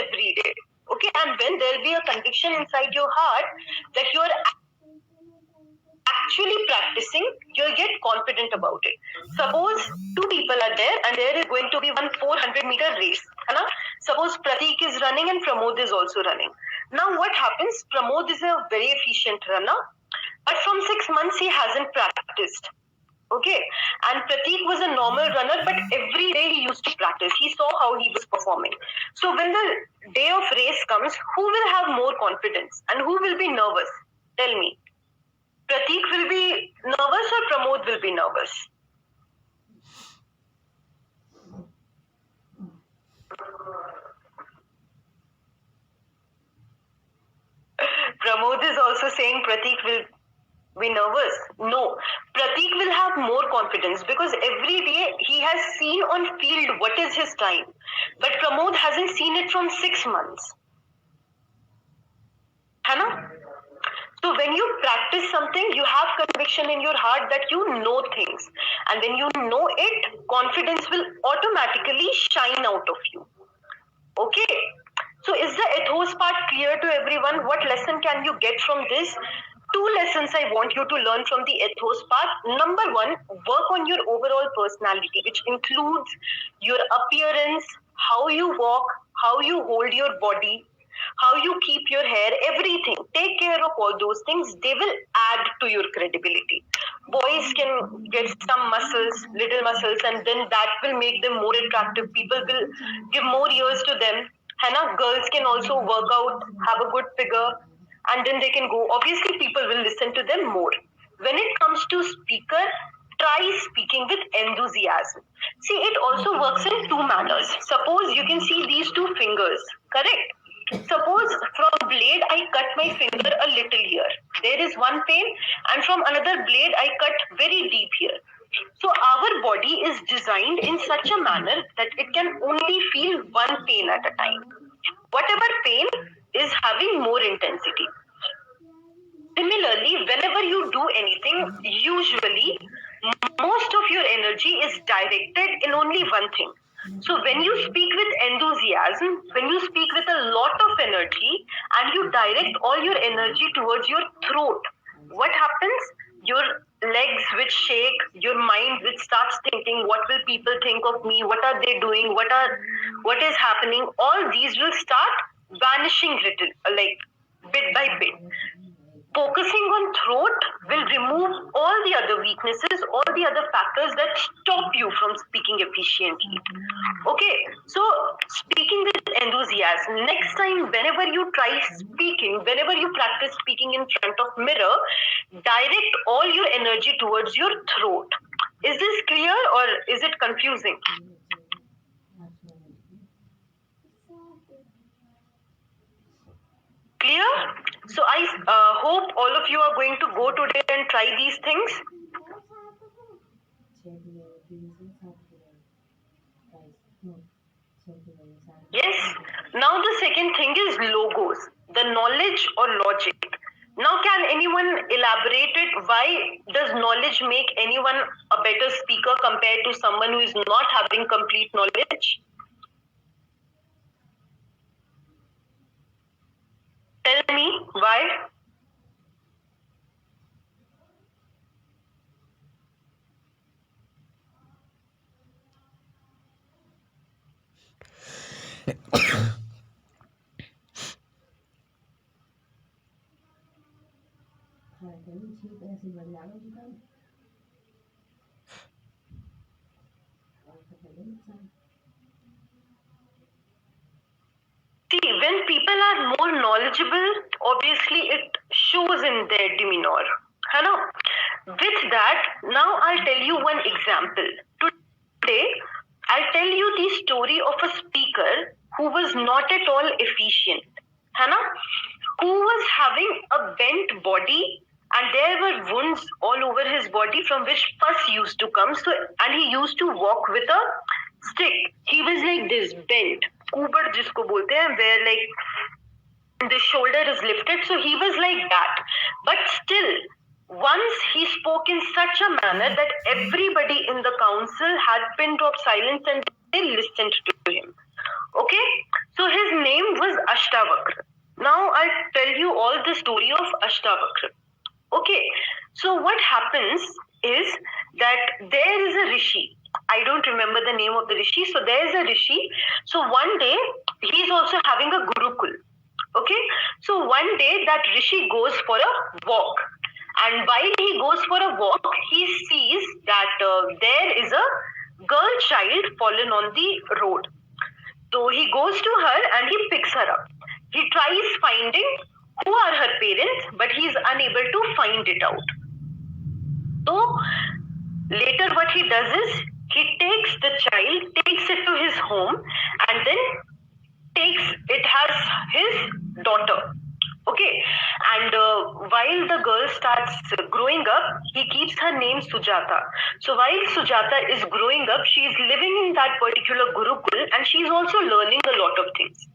every day. Okay, and when there'll be a conviction inside your heart that you're actually practicing, you'll get confident about it. Suppose two people are there and there is going to be one 400-meter race. Hai na? Suppose Pratik is running and Pramod is also running. Now what happens? Pramod is a very efficient runner, but from 6 months he hasn't practiced. Okay, and Pratik was a normal runner, but every day he used to practice. He saw how he was performing. So when the day of race comes, who will have more confidence and who will be nervous? Tell me. Pratik will be nervous or Pramod will be nervous? Pramod is also saying Pratik will be nervous. No, Pratik will have more confidence because every day he has seen on field what is his time. But Pramod hasn't seen it from 6 months. है ना? So when you practice something, you have conviction in your heart that you know things. And when you know it, confidence will automatically shine out of you. Okay. So is the ethos part clear to everyone? What lesson can you get from this? 2 lessons I want you to learn from the ethos part. Number 1, work on your overall personality, which includes your appearance, how you walk, how you hold your body, how you keep your hair, everything. Take care of all those things. They will add to your credibility. Boys can get some muscles, little muscles, and then that will make them more attractive. People will give more ears to them. Hannah, girls can also work out, have a good figure, and then they can go. Obviously, people will listen to them more. When it comes to speaker, try speaking with enthusiasm. See, it also works in 2 manners. Suppose you can see these 2 fingers, correct? Suppose from blade I cut my finger a little here. There is one pain, and from another blade I cut very deep here. So our body is designed in such a manner that it can only feel one pain at a time. Whatever pain is having more intensity. Similarly, whenever you do anything, usually most of your energy is directed in only one thing. So when you speak with enthusiasm, when you speak with a lot of energy and you direct all your energy towards your throat, what happens? Your legs which shake, your mind which starts thinking, what will people think of me? What are they doing? What is happening? All these will start vanishing little, like bit by bit. Focusing on throat will remove all the other weaknesses, all the other factors that stop you from speaking efficiently. Okay, so speaking with enthusiasm. Next time, whenever you try speaking, whenever you practice speaking in front of mirror, direct all your energy towards your throat. Is this clear or is it confusing? Clear? So I hope all of you are going to go today and try these things. Yes. Now the second thing is logos, the knowledge or logic. Now can anyone elaborate it? Why does knowledge make anyone a better speaker compared to someone who is not having complete knowledge? Tell me why. See, when people are more knowledgeable, obviously it shows in their demeanor. Hello. With that, now I'll tell you one example. Today, I'll tell you the story of a speaker who was not at all efficient. Hannah, who was having a bent body and there were wounds all over his body from which pus used to come. So, and he used to walk with a stick. He was like this, bent. Kubar jisko bolte hain, where like the shoulder is lifted. So he was like that. But still, once he spoke in such a manner that everybody in the council had pin drop silence and they listened to him. Okay, so his name was Ashtavakra. Now I'll tell you all the story of Ashtavakra. Okay, so what happens is that there is a rishi. I don't remember the name of the rishi. So there is a rishi. So one day he's also having a gurukul. Okay, so one day that rishi goes for a walk, and while he goes for a walk, he sees that there is a girl child fallen on the road. So he goes to her and he picks her up. He tries finding who are her parents, but he is unable to find it out. So later, what he does is he takes the child, takes it to his home, and then takes it as his daughter. Okay, and while the girl starts growing up, he keeps her name Sujata. So while Sujata is growing up, she is living in that particular Gurukul and she is also learning a lot of things.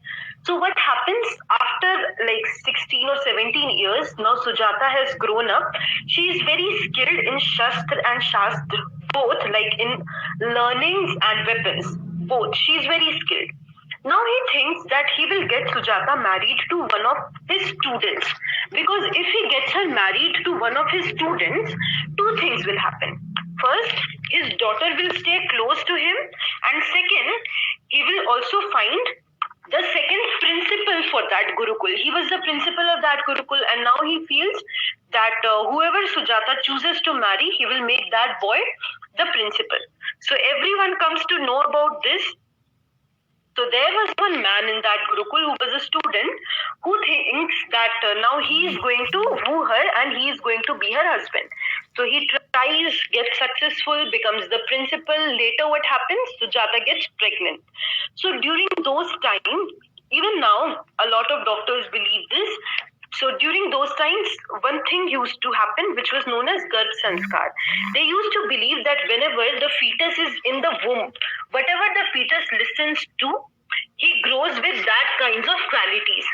So what happens after like 16 or 17 years, now Sujata has grown up. She is very skilled in Shastra and Shastra, both like in learnings and weapons, both. She is very skilled. Now he thinks that he will get Sujata married to one of his students, because if he gets her married to one of his students, two things will happen. First, his daughter will stay close to him, and second, he will also find the second principal for that Gurukul. He was the principal of that Gurukul, and now he feels that whoever Sujata chooses to marry, he will make that boy the principal. So everyone comes to know about this. So there was one man in that Gurukul who was a student who thinks that now he is going to woo her and he is going to be her husband. So he tries, gets successful, becomes the principal. Later what happens? Sujata gets pregnant. So during those times, even now, a lot of doctors believe this. So during those times, one thing used to happen, which was known as Garbh Sanskar. They used to believe that whenever the fetus is in the womb, whatever the fetus listens to, he grows with that kinds of qualities.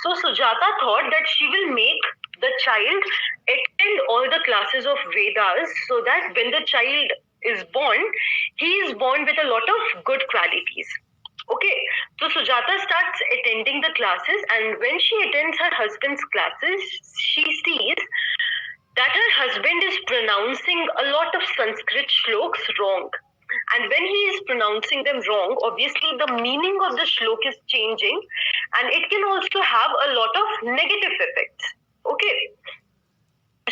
So Sujata thought that she will make the child attend all the classes of Vedas, so that when the child is born, he is born with a lot of good qualities. Okay, so Sujata starts attending the classes, and when she attends her husband's classes, she sees that her husband is pronouncing a lot of Sanskrit shloks wrong. And when he is pronouncing them wrong, obviously the meaning of the shlok is changing, and it can also have a lot of negative effects. Okay,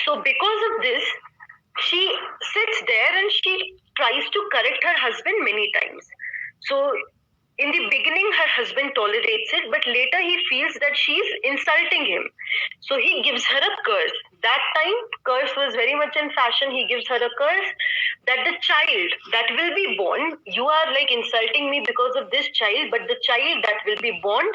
so because of this, she sits there and she tries to correct her husband many times. So in the beginning, her husband tolerates it, but later he feels that she's insulting him. So he gives her a curse. That time, curse was very much in fashion. He gives her a curse that the child that will be born, you are like insulting me because of this child, but the child that will be born